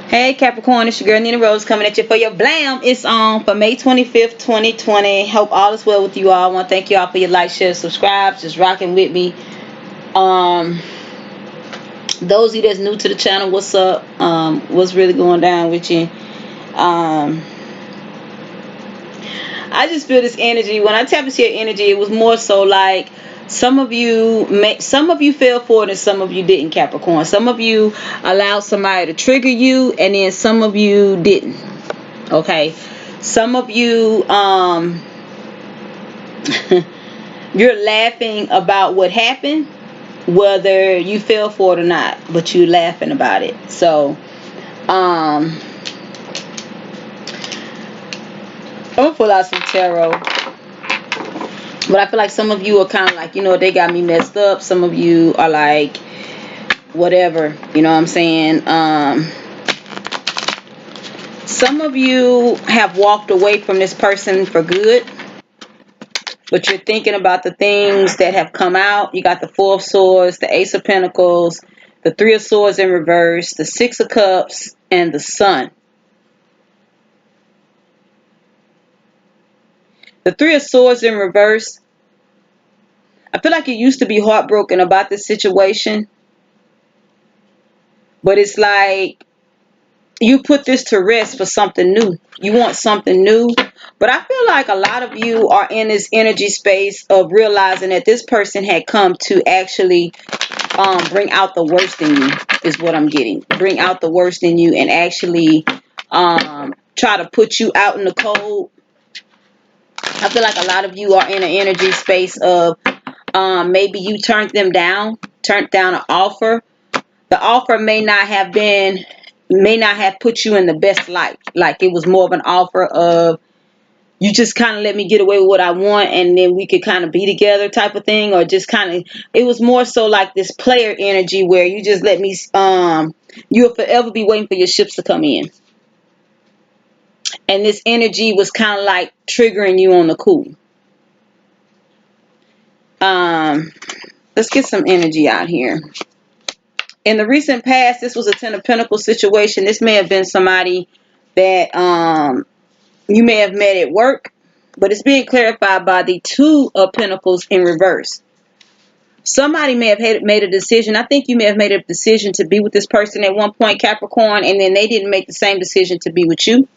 Hey Capricorn, it's your girl NeenaRose coming at you for your blam. It's on for May 25th, 2020. Hope all is well with you all. I want to thank you all for your like, share, subscribe, just rocking with me. Those of you that's new to the channel, what's up? What's really going down with you? I just feel this energy. When I tap into your energy, it was more so like some of you fell for it and some of you didn't, Capricorn. Some of you allowed somebody to trigger you and then some of you didn't. Okay. Some of you you're laughing about what happened, whether you fell for it or not, but you're laughing about it. So I'm gonna pull out some tarot. But I feel like some of you are kind of like, they got me messed up. Some of you are like, whatever, you know what I'm saying? Some of you have walked away from this person for good, but you're thinking about the things that have come out. You got the Four of Swords, the Ace of Pentacles, the Three of Swords in reverse, the Six of Cups, and the Sun. The Three of Swords in reverse. I feel like you used to be heartbroken about this situation, but it's like you put this to rest for something new. You want something new, but I feel like a lot of you are in this energy space of realizing that this person had come to actually bring out the worst in you, is what I'm getting. Bring out the worst in you and actually try to put you out in the cold. I feel like a lot of you are in an energy space of maybe you turned down an offer. The offer may not have put you in the best light. Like it was more of an offer of, you just kind of let me get away with what I want and then we could kind of be together type of thing. Or just kind of, it was more so like this player energy where you just let me, you'll forever be waiting for your ships to come in. And this energy was kind of like triggering you on the cool. Let's get some energy out here. In the recent past, this was a Ten of Pentacles situation. This may have been somebody that you may have met at work, but it's being clarified by the Two of Pentacles in reverse. Somebody may have made a decision. I think you may have made a decision to be with this person at one point, Capricorn, and then they didn't make the same decision to be with you.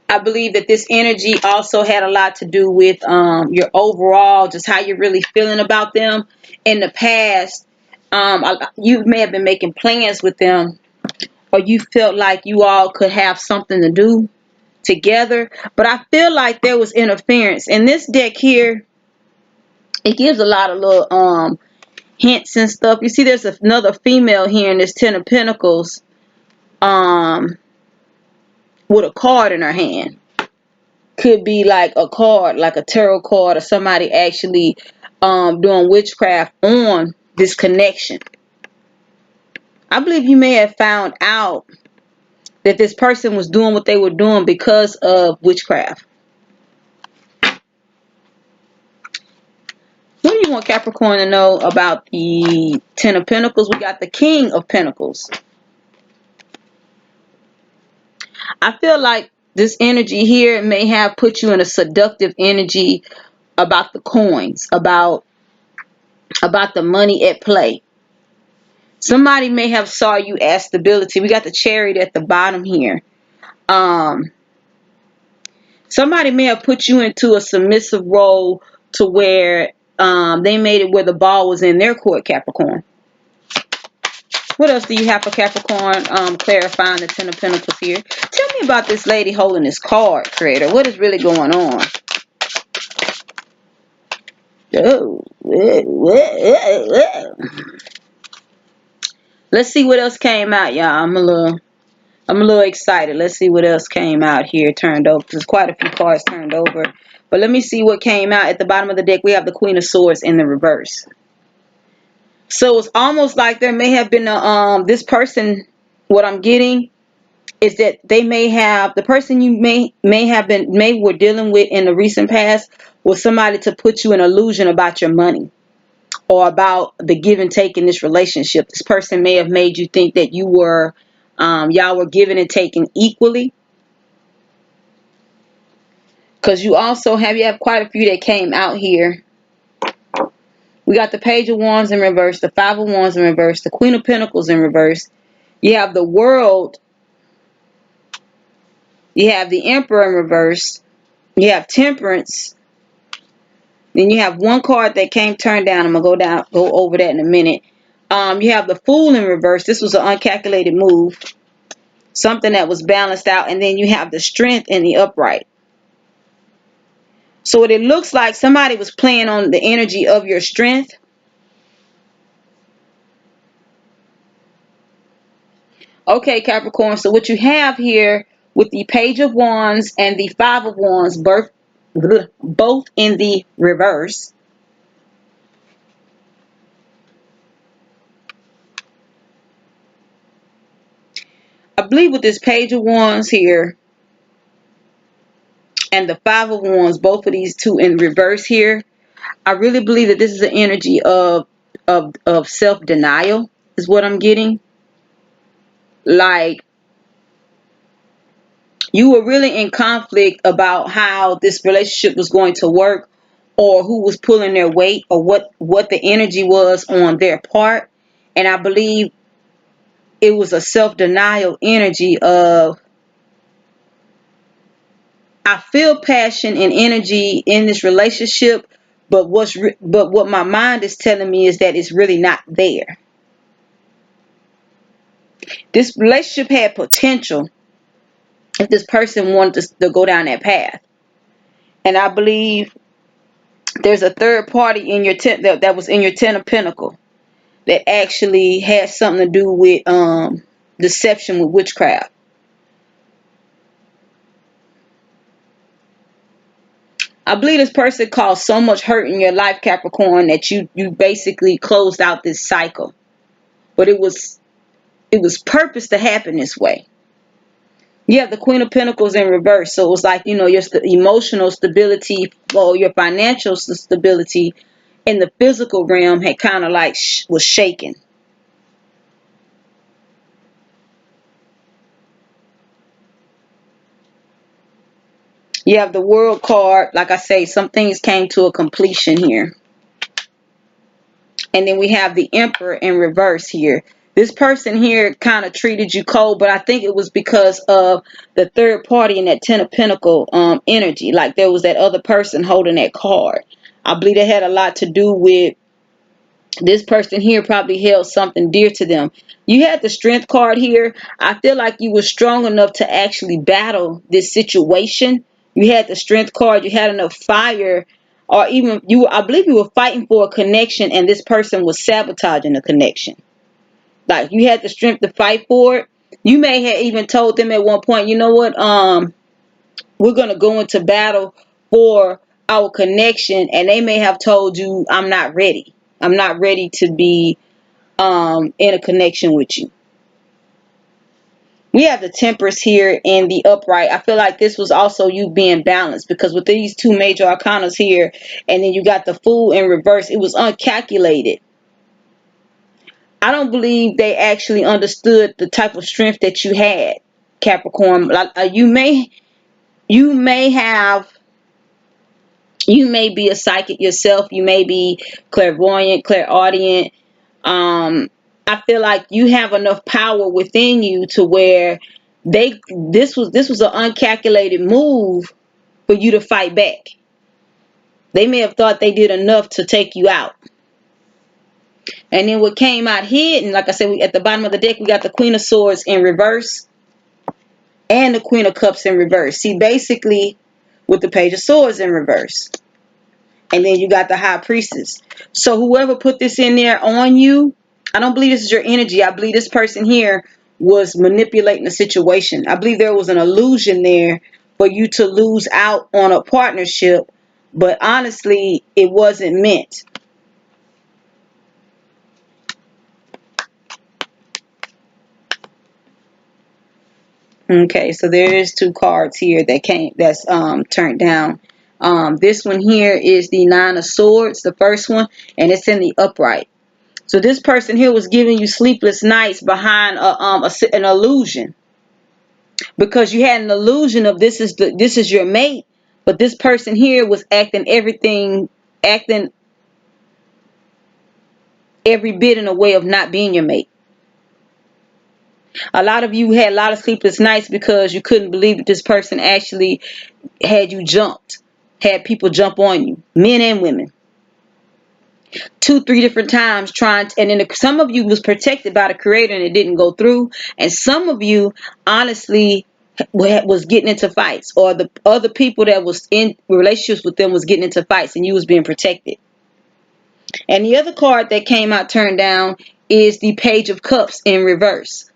I believe that this energy also had a lot to do with your overall, just how you're really feeling about them. In the past, you may have been making plans with them, or you felt like you all could have something to do together. But I feel like there was interference. In this deck here, it gives a lot of little hints and stuff. You see there's another female here in this Ten of Pentacles with a card in her hand. Could be like a card, like a tarot card, or somebody actually doing witchcraft on this connection. I believe you may have found out that this person was doing what they were doing because of witchcraft. What do you want Capricorn to know about the Ten of Pentacles? We got the King of Pentacles. I feel like this energy here may have put you in a seductive energy about the coins, about the money at play. Somebody may have saw you as stability. We got the Chariot at the bottom here. Somebody may have put you into a submissive role to where they made it where the ball was in their court, Capricorn. What else do you have for Capricorn? Clarifying the Ten of Pentacles here. Tell me about this lady holding this card, Creator. What is really going on? Oh, let's see what else came out, y'all. I'm a little excited. Let's see what else came out here, turned over. There's quite a few cards turned over. But let me see what came out. At the bottom of the deck, we have the Queen of Swords in the reverse. So it's almost like there may have been this person, what I'm getting is that they may have, the person you may were dealing with in the recent past was somebody to put you in illusion about your money. or about the give and take in this relationship. This person may have made you think that you were, y'all were giving and taking equally. Because you have quite a few that came out here. We got the Page of Wands in reverse, the Five of Wands in reverse, the Queen of Pentacles in reverse. You have the World. You have the Emperor in reverse. You have Temperance. Then you have one card that came turned down. I'm gonna go over that in a minute. You have the Fool in reverse. This was an uncalculated move, something that was balanced out. And then you have the Strength in the upright. So what it looks like, somebody was playing on the energy of your strength. Okay, Capricorn. So what you have here with the Page of Wands and the Five of Wands, both in the reverse. I believe with this Page of Wands here and the Five of Wands, both of these two in reverse here, I really believe that this is an energy of self-denial is what I'm getting. Like, you were really in conflict about how this relationship was going to work, or who was pulling their weight, or what the energy was on their part. And I believe it was a self-denial energy of, I feel passion and energy in this relationship, but what my mind is telling me is that it's really not there. This relationship had potential if this person wanted to go down that path. And I believe there's a third party in your that was in your Ten of Pentacles that actually had something to do with deception, with witchcraft. I believe this person caused so much hurt in your life, Capricorn, that you basically closed out this cycle. But it was purpose to happen this way. You have the Queen of Pentacles in reverse. So it was like, your emotional stability or your financial stability in the physical realm had kind of like was shaken. You have the World card. Like I say, some things came to a completion here. And then we have the Emperor in reverse here. This person here kind of treated you cold, but I think it was because of the third party in that Ten of Pentacles energy. Like, there was that other person holding that card. I believe it had a lot to do with this person here probably held something dear to them. You had the Strength card here. I feel like you were strong enough to actually battle this situation. You had the Strength card. You had enough fire, or even I believe you were fighting for a connection, and this person was sabotaging the connection. Like, you had the strength to fight for it. You may have even told them at one point, you know what, we're going to go into battle for our connection. And they may have told you, I'm not ready. I'm not ready to be in a connection with you. We have the Temperance here in the upright. I feel like this was also you being balanced, because with these two major arcanas here, and then you got the Fool in reverse, it was uncalculated. I don't believe they actually understood the type of strength that you had, Capricorn. Like, you may be a psychic yourself. You may be clairvoyant, clairaudient. I feel like you have enough power within you to where this was an uncalculated move for you to fight back. They may have thought they did enough to take you out. And then what came out hidden, like I said, at the bottom of the deck, we got the Queen of Swords in reverse and the Queen of Cups in reverse. See, basically, with the Page of Swords in reverse. And then you got the High Priestess. So whoever put this in there on you, I don't believe this is your energy. I believe this person here was manipulating the situation. I believe there was an illusion there for you to lose out on a partnership. But honestly, it wasn't meant. Okay, so there is two cards here that's turned down. This one here is the Nine of Swords, the first one, and it's in the upright. So this person here was giving you sleepless nights behind an illusion, because you had an illusion of this is your mate, but this person here was acting every bit in a way of not being your mate. A lot of you had a lot of sleepless nights because you couldn't believe that this person actually had had people jump on you, men and women, 2, 3 different times and then some of you was protected by the creator and it didn't go through, and some of you honestly was getting into fights, or the other people that was in relationships with them was getting into fights and you was being protected. And the other card that came out turned down is the Page of Cups in reverse.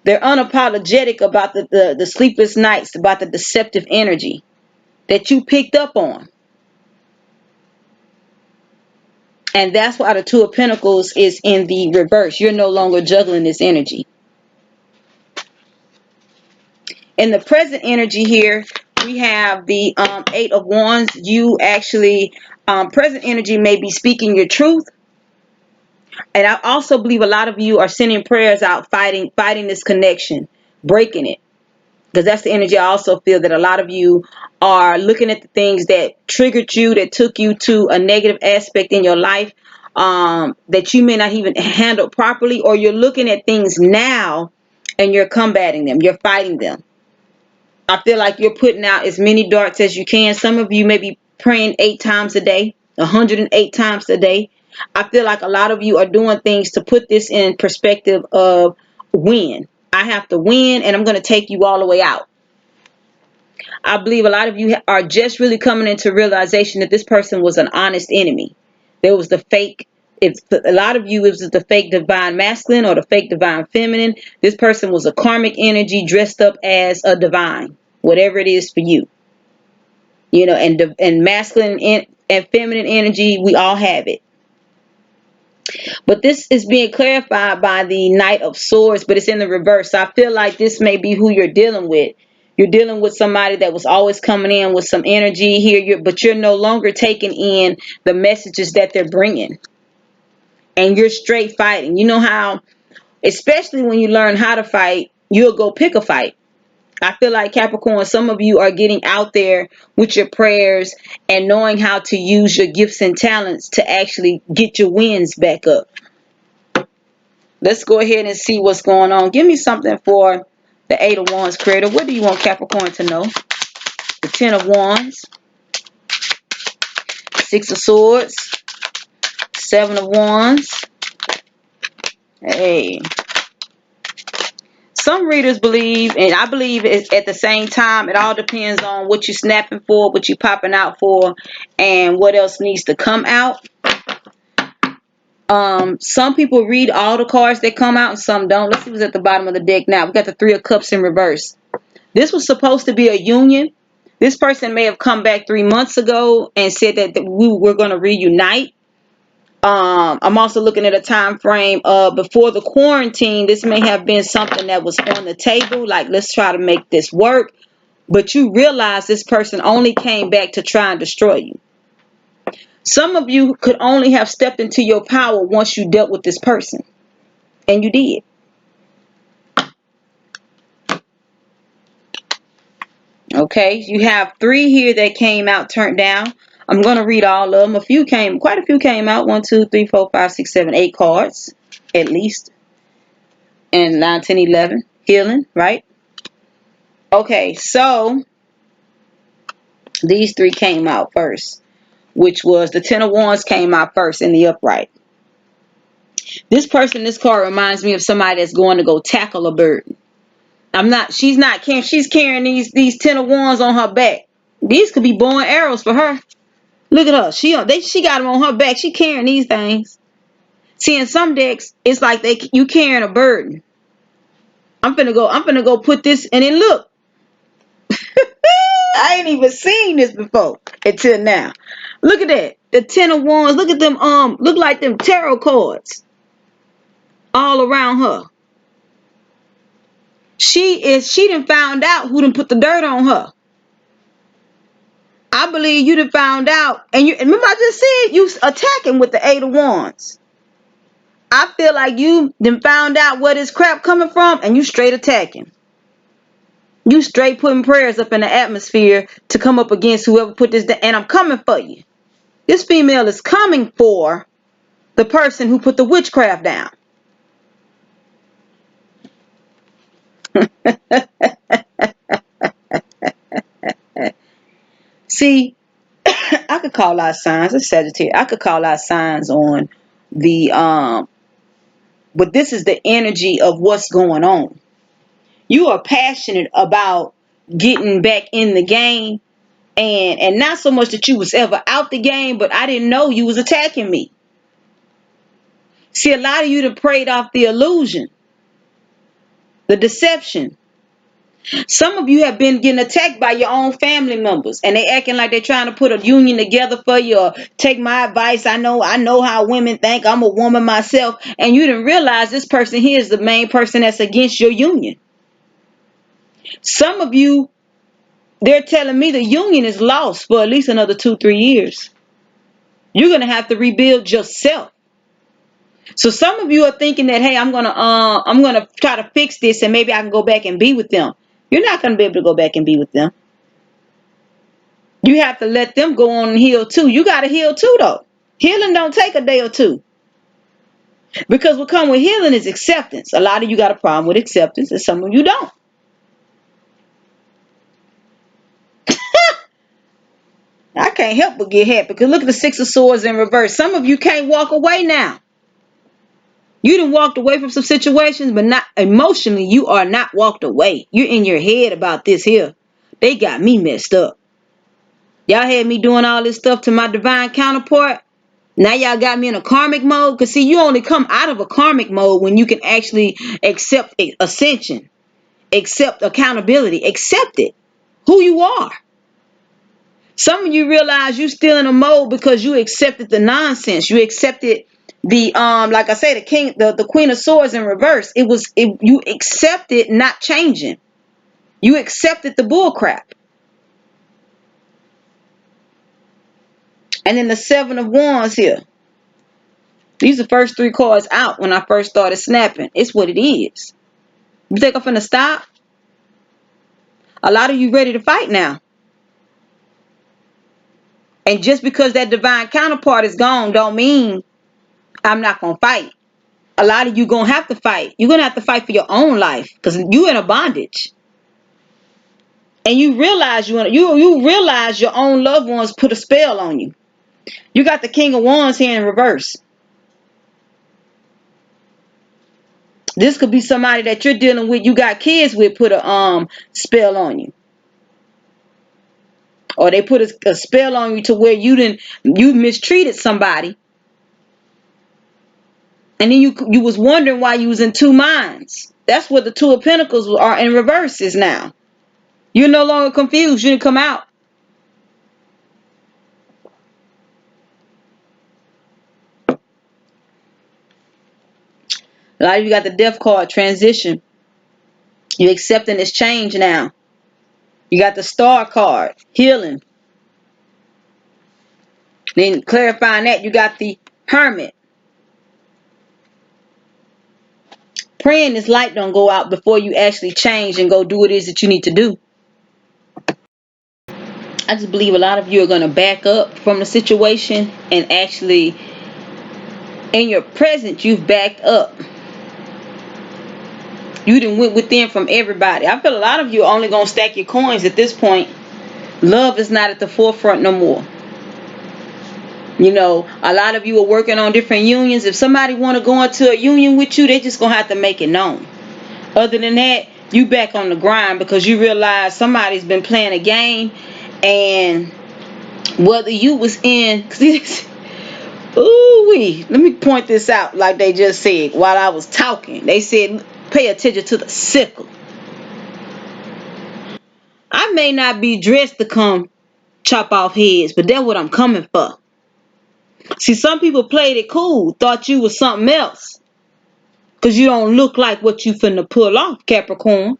They're unapologetic about the sleepless nights, about the deceptive energy that you picked up on. And that's why the Two of Pentacles is in the reverse. You're no longer juggling this energy. In the present energy here, we have the Eight of Wands. You actually, present energy may be speaking your truth. And I also believe a lot of you are sending prayers out, fighting this connection, breaking it. Because that's the energy I also feel, that a lot of you are looking at the things that triggered you, that took you to a negative aspect in your life, that you may not even handle properly, or you're looking at things now and you're combating them, you're fighting them. I feel like you're putting out as many darts as you can. Some of you may be praying 8 times a day, 108 times a day. I feel like a lot of you are doing things to put this in perspective of win. I have to win, and I'm going to take you all the way out. I believe a lot of you are just really coming into realization that this person was an honest enemy. There was the fake. If a lot of you, it was the fake divine masculine or the fake divine feminine. This person was a karmic energy dressed up as a divine, whatever it is for you. You know, and masculine and feminine energy, we all have it. But this is being clarified by the Knight of Swords, but it's in the reverse. So I feel like this may be who you're dealing with. You're dealing with somebody that was always coming in with some energy here, but you're no longer taking in the messages that they're bringing. And you're straight fighting. You know how, especially when you learn how to fight, you'll go pick a fight. I feel like, Capricorn, some of you are getting out there with your prayers and knowing how to use your gifts and talents to actually get your wins back up. Let's go ahead and see what's going on. Give me something for the Eight of Wands, creator. What do you want Capricorn to know? The Ten of Wands, Six of Swords, Seven of Wands. Hey. Some readers believe, and I believe it's at the same time, it all depends on what you're snapping for, what you're popping out for, and what else needs to come out. Some people read all the cards that come out and some don't. Let's see what's at the bottom of the deck now. We got the Three of Cups in reverse. This was supposed to be a union. This person may have come back 3 months ago and said that we were going to reunite. I'm also looking at a time frame before the quarantine. This may have been something that was on the table, like let's try to make this work. But you realize this person only came back to try and destroy you. Some of you could only have stepped into your power once you dealt with this person. And you did. Okay, you have 3 here that came out turned down. I'm going to read all of them. Quite a few came out. 1, 2, 3, 4, 5, 6, 7, 8 cards at least. And 9, 10, 11. Healing, right? Okay, so these 3 came out first, which was the Ten of Wands came out first in the upright. This person, this card reminds me of somebody that's going to go tackle a bird. She's not carrying, she's carrying these Ten of Wands on her back. These could be bow and arrows for her. Look at her. She got them on her back. She carrying these things. See, in some decks, it's like you carrying a burden. I'm finna go put this, and then look. I ain't even seen this before until now. Look at that. The Ten of Wands. Look at them. Look like them tarot cards all around her. She done found out who done put the dirt on her. I believe you done found out. And you remember I just said you attacking with the 8 of Wands. I feel like you then found out where this crap coming from and you straight attacking. You straight putting prayers up in the atmosphere to come up against whoever put this down. And I'm coming for you. This female is coming for the person who put the witchcraft down. See, I could call out signs. It's Sagittarius. I could call out signs on the but this is the energy of what's going on. You are passionate about getting back in the game, and not so much that you was ever out the game, but I didn't know you was attacking me. See, a lot of you done preyed off the illusion, the deception. Some of you have been getting attacked by your own family members, and they acting like they're trying to put a union together for you, or take my advice. I know how women think. I'm a woman myself, and you didn't realize this person here is the main person that's against your union. Some of you, they're telling me the union is lost for at least another 2-3 years. You're gonna have to rebuild yourself. So some of you are thinking that, hey, I'm gonna try to fix this and maybe I can go back and be with them. You're not gonna be able to go back and be with them. You have to let them go on and heal too. You gotta heal too, though. Healing don't take a day or two. Because what comes with healing is acceptance. A lot of you got a problem with acceptance, and some of you don't. I can't help but get happy because look at the 6 of Swords in reverse. Some of you can't walk away now. You done walked away from some situations, but not emotionally. You are not walked away. You're in your head about this here. They got me messed up. Y'all had me doing all this stuff to my divine counterpart. Now y'all got me in a karmic mode. Because see, you only come out of a karmic mode when you can actually accept ascension. Accept accountability. Accept it. Who you are. Some of you realize you still in a mode because you accepted the nonsense. You accepted the like I say, the Queen of Swords in reverse. You accepted not changing. You accepted the bull crap. And then the 7 of Wands here. These are the first 3 cards out when I first started snapping. It's what it is. You think I'm finna stop? A lot of you ready to fight now. And just because that divine counterpart is gone don't mean I'm not gonna fight. A lot of you gonna have to fight. You're gonna have to fight for your own life because you in a bondage. And you realize you realize your own loved ones put a spell on you. You got the King of Wands here in reverse. This could be somebody that you're dealing with, you got kids with, put a spell on you. Or they put a spell on you to where you mistreated somebody. And then you was wondering why you was in 2 minds. That's what the 2 of Pentacles are in reverses now. You're no longer confused. You didn't come out. A lot of you got the Death card, transition. You're accepting this change now. You got the Star card, healing. Then clarifying that, you got the Hermit. Praying this light don't go out before you actually change and go do what it is that you need to do. I just believe a lot of you are going to back up from the situation and actually, in your present, you've backed up. You done went within from everybody. I feel a lot of you are only going to stack your coins at this point. Love is not at the forefront no more. You know, a lot of you are working on different unions. If somebody want to go into a union with you, they just going to have to make it known. Other than that, you back on the grind because you realize somebody's been playing a game. And whether you was in... Ooh-wee. Let me point this out like they just said while I was talking. They said, pay attention to the sickle. I may not be dressed to come chop off heads, but that's what I'm coming for. See, some people played it cool, thought you was something else. Because you don't look like what you finna pull off, Capricorn.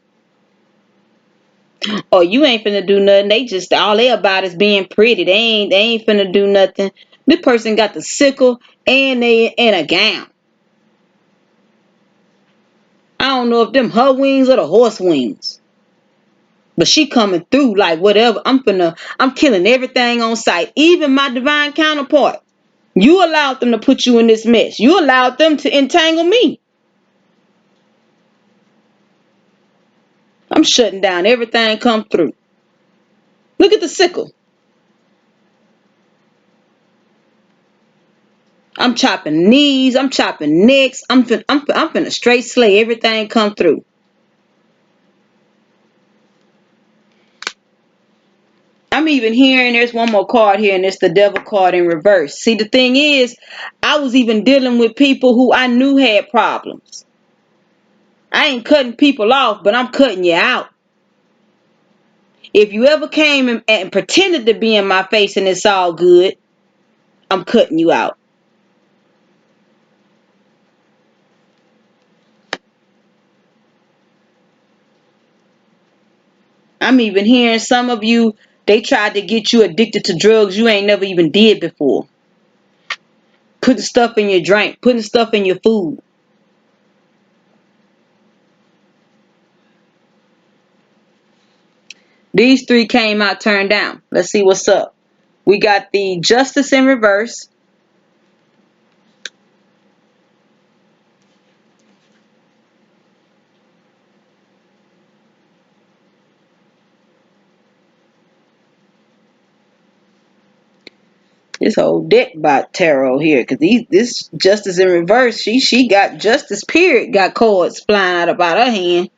Or you ain't finna do nothing. They just all they about is being pretty. They ain't finna do nothing. This person got the sickle and they in a gown. I don't know if them her wings or the horse wings. But she coming through like whatever. I'm killing everything on sight. Even my divine counterpart. You allowed them to put you in this mess. You allowed them to entangle me. I'm shutting down everything come through. Look at the sickle. I'm chopping knees. I'm chopping necks. I'm finna straight slay everything come through. I'm even hearing there's one more card here, and it's the devil card in reverse. See, the thing is, I was even dealing with people who I knew had problems. I ain't cutting people off, but I'm cutting you out. If you ever came and pretended to be in my face and it's all good, I'm cutting you out. I'm even hearing some of you, they tried to get you addicted to drugs you ain't never even did before. Putting stuff in your drink, putting stuff in your food. These three came out turned down. Let's see what's up. We got the justice in reverse. This whole deck by tarot here, because this justice in reverse, she got justice period, got cards flying out about her hand.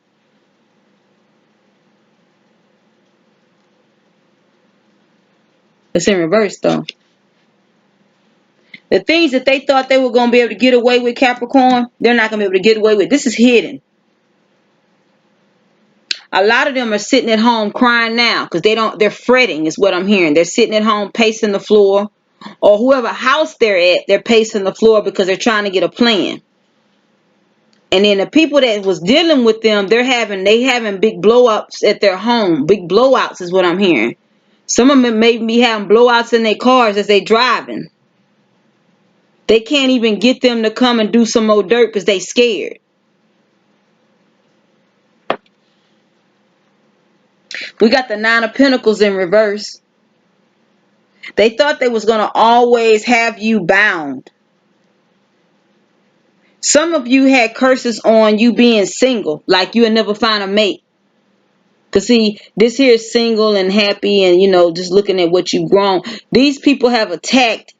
It's in reverse though. The things that they thought they were gonna be able to get away with, Capricorn, they're not gonna be able to get away with. This is hidden. A lot of them are sitting at home crying now because they're fretting is what I'm hearing. They're sitting at home pacing the floor, or whoever house they're at, they're pacing the floor because they're trying to get a plan. And then the people that was dealing with them, they having big blowups at their home. Big blowouts is what I'm hearing. Some of them may be having blowouts in their cars as they driving. They can't even get them to come and do some more dirt because they scared. We got the Nine of Pentacles in reverse. They thought they was going to always have you bound. Some of you had curses on you being single, like you would never find a mate. Because see, this here is single and happy and, just looking at what you've grown. These people have attacked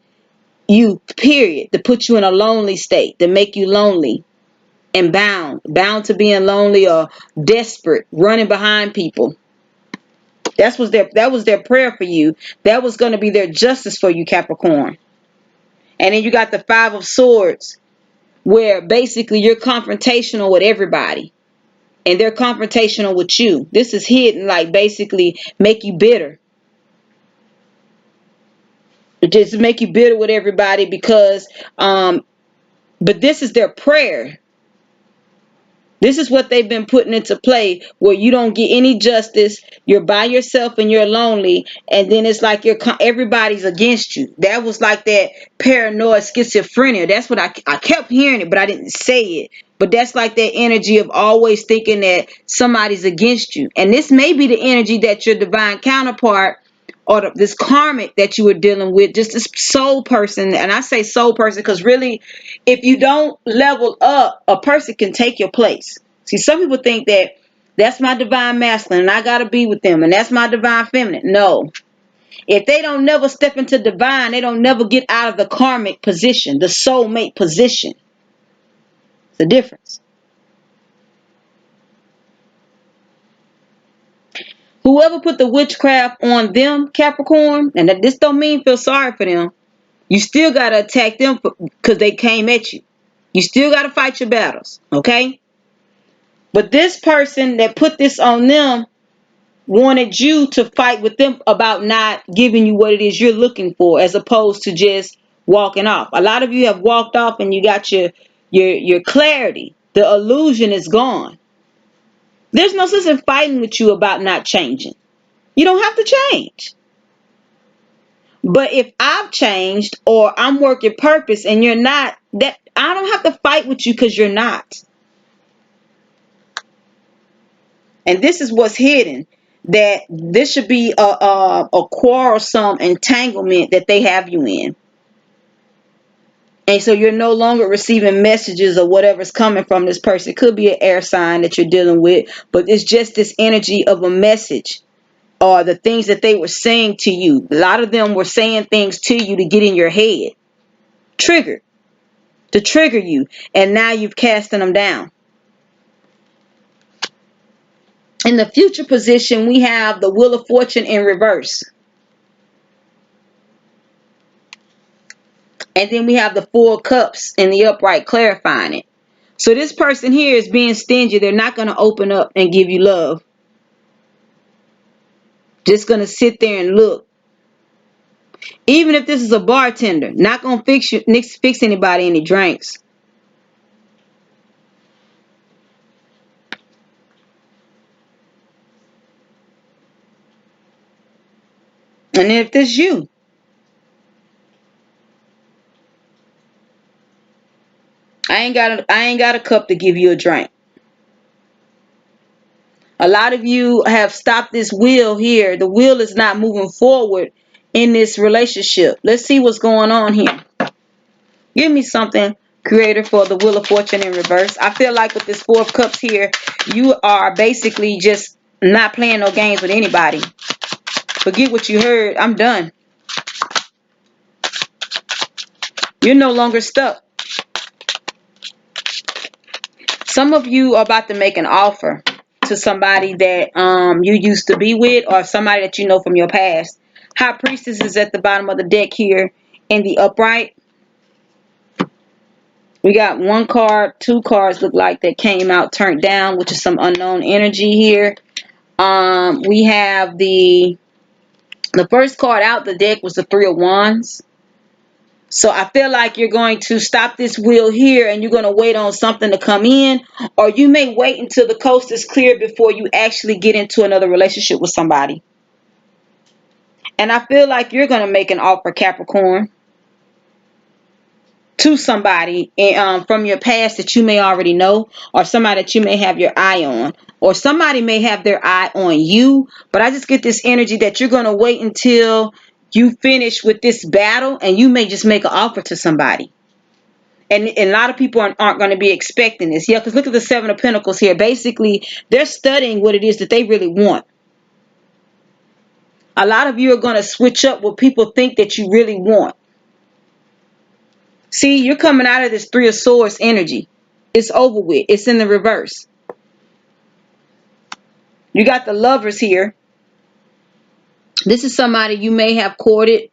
you, period, to put you in a lonely state, to make you lonely and bound to being lonely or desperate, running behind people. That was their prayer for you. That was going to be their justice for you, Capricorn. And then you got the Five of Swords, where basically you're confrontational with everybody. And they're confrontational with you. This is hidden, like basically make you bitter. Just make you bitter with everybody because, but this is their prayer. This is what they've been putting into play where you don't get any justice. You're by yourself and you're lonely. And then it's like everybody's against you. That was like that paranoid schizophrenia. That's what I kept hearing it, but I didn't say it. But that's like that energy of always thinking that somebody's against you. And this may be the energy that your divine counterpart or this karmic that you were dealing with, just this soul person. And I say soul person because really, if you don't level up, a person can take your place. See, some people think that that's my divine masculine and I got to be with them and that's my divine feminine. No. If they don't never step into divine, they don't never get out of the karmic position, the soulmate position. It's the difference. Whoever put the witchcraft on them, Capricorn, and this don't mean feel sorry for them. You still got to attack them because they came at you. You still got to fight your battles, okay? But this person that put this on them wanted you to fight with them about not giving you what it is you're looking for as opposed to just walking off. A lot of you have walked off and you got your clarity. The illusion is gone. There's no sense in fighting with you about not changing. You don't have to change. But if I've changed or I'm working purpose and you're not, that I don't have to fight with you because you're not. And this is what's hidden. That this should be a quarrelsome entanglement that they have you in. And so you're no longer receiving messages or whatever's coming from this person. It could be an air sign that you're dealing with, but it's just this energy of a message or the things that they were saying to you. A lot of them were saying things to you to get in your head. Triggered. To trigger you. And now you've casting them down. In the future position, we have the Wheel of Fortune in reverse. And then we have the Four of Cups in the upright, clarifying it. So this person here is being stingy. They're not going to open up and give you love. Just going to sit there and look. Even if this is a bartender, not going to fix anybody any drinks. And if this you, I ain't got a cup to give you a drink. A lot of you have stopped this wheel here. The wheel is not moving forward in this relationship. Let's see what's going on here. Give me something, Creator, for the Wheel of Fortune in reverse. I feel like with this Four of Cups here, you are basically just not playing no games with anybody. Forget what you heard. I'm done. You're no longer stuck. Some of you are about to make an offer to somebody that you used to be with or somebody that you know from your past. High Priestess is at the bottom of the deck here in the upright. We got one card, two cards look like that came out turned down, which is some unknown energy here. We have the first card out the deck was the Three of Wands. So I feel like you're going to stop this wheel here and you're going to wait on something to come in, or you may wait until the coast is clear before you actually get into another relationship with somebody. And I feel like you're going to make an offer, Capricorn, to somebody from your past that you may already know, or somebody that you may have your eye on, or somebody may have their eye on you. But I just get this energy that you're going to wait until you finish with this battle and you may just make an offer to somebody. And a lot of people aren't going to be expecting this. Yeah, because look at the Seven of Pentacles here. Basically, they're studying what it is that they really want. A lot of you are going to switch up what people think that you really want. See, you're coming out of this Three of Swords energy. It's over with. It's in the reverse. You got the Lovers here. This is somebody you may have courted,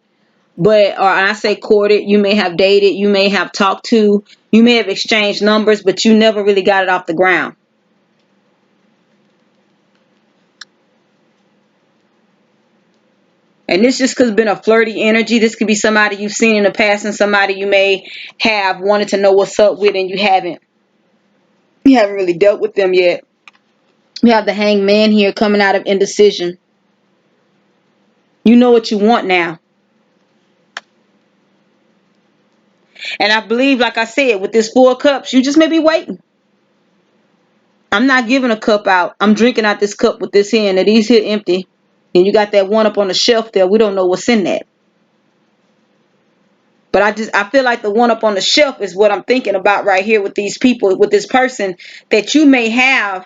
or I say courted, you may have dated, you may have talked to, you may have exchanged numbers, but you never really got it off the ground. And this just could have been a flirty energy. This could be somebody you've seen in the past and somebody you may have wanted to know what's up with and you haven't really dealt with them yet. We have the Hanged Man here coming out of indecision. You know what you want now. And I believe, like I said, with this Four of Cups, you just may be waiting. I'm not giving a cup out. I'm drinking out this cup with this hand. Now these here empty. And you got that one up on the shelf there. We don't know what's in that. But I feel like the one up on the shelf is what I'm thinking about right here with these people, with this person that you may have,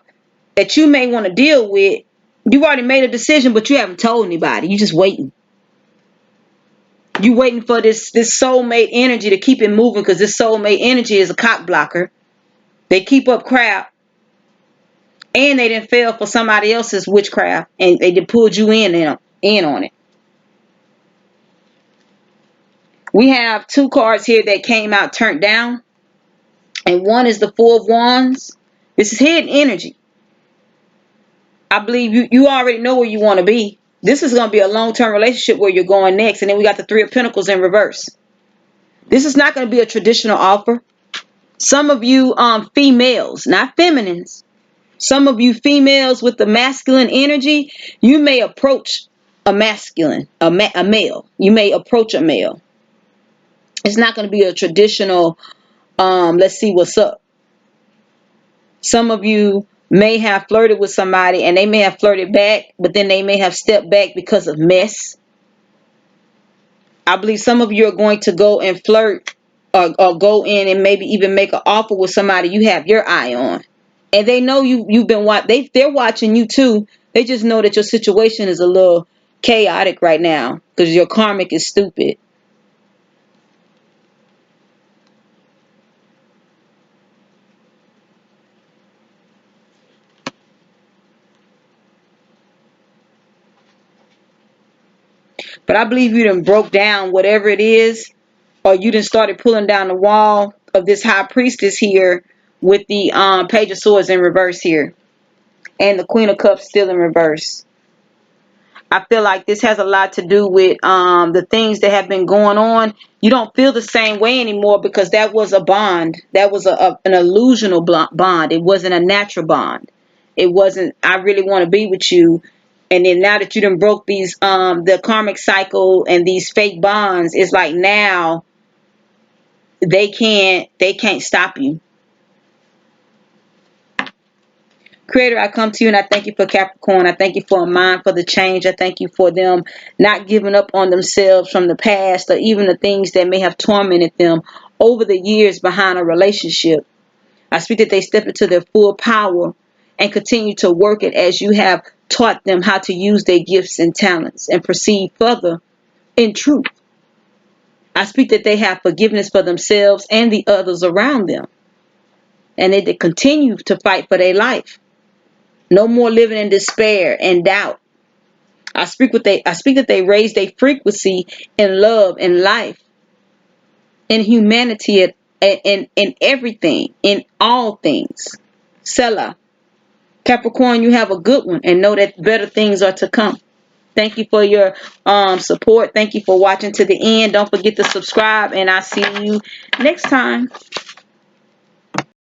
that you may want to deal with. You've already made a decision, but you haven't told anybody. You're just waiting. You're waiting for this soulmate energy to keep it moving, because this soulmate energy is a cock blocker. They keep up crap. And they didn't fail for somebody else's witchcraft, and they just pulled you in on it. We have two cards here that came out turned down, and one is the Four of Wands. This is hidden energy. I believe you already know where you want to be. This is going to be a long-term relationship where you're going next. And then we got the Three of Pentacles in reverse. This is not going to be a traditional offer. Some of you females, not feminines, Some of you females with the masculine energy, you may approach a masculine, a male. You may approach a male. It's not going to be a traditional, let's see what's up. Some of you may have flirted with somebody and they may have flirted back, but then they may have stepped back because of mess. I believe some of you are going to go and flirt, or go in and maybe even make an offer with somebody you have your eye on. And they know you've been they're watching you too. They just know that your situation is a little chaotic right now because your karmic is stupid. But I believe you done broke down whatever it is, or you done started pulling down the wall of this high priestess here with the page of swords in reverse here, and the queen of cups still in reverse. I feel like this has a lot to do with the things that have been going on. You don't feel the same way anymore because that was a bond. That was an illusional bond. It wasn't a natural bond. It wasn't, I really want to be with you. And then now that you done broke these, the karmic cycle and these fake bonds, it's like now they can't stop you. Creator, I come to you and I thank you for Capricorn. I thank you for a mind for the change. I thank you for them not giving up on themselves from the past or even the things that may have tormented them over the years behind a relationship. I speak that they step into their full power and continue to work it as you have taught them how to use their gifts and talents and proceed further in truth. I speak that they have forgiveness for themselves and the others around them, and that they continue to fight for their life. No more living in despair and doubt. I speak that they raise their frequency in love and life, in humanity, in everything, in all things. Selah. Capricorn, you have a good one and know that better things are to come. Thank you for your support. Thank you for watching to the end. Don't forget to subscribe, and I'll see you next time.